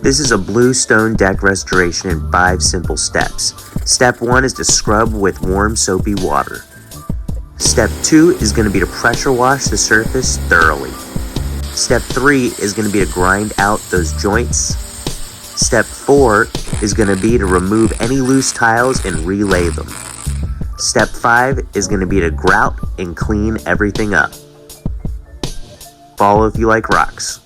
This is a bluestone deck restoration in 5 simple steps. Step 1 is to scrub with warm soapy water. Step 2 is going to be to pressure wash the surface thoroughly. Step 3 is going to be to grind out those joints. Step 4 is going to be to remove any loose tiles and relay them. Step 5 is going to be to grout and clean everything up. Follow if you like rocks.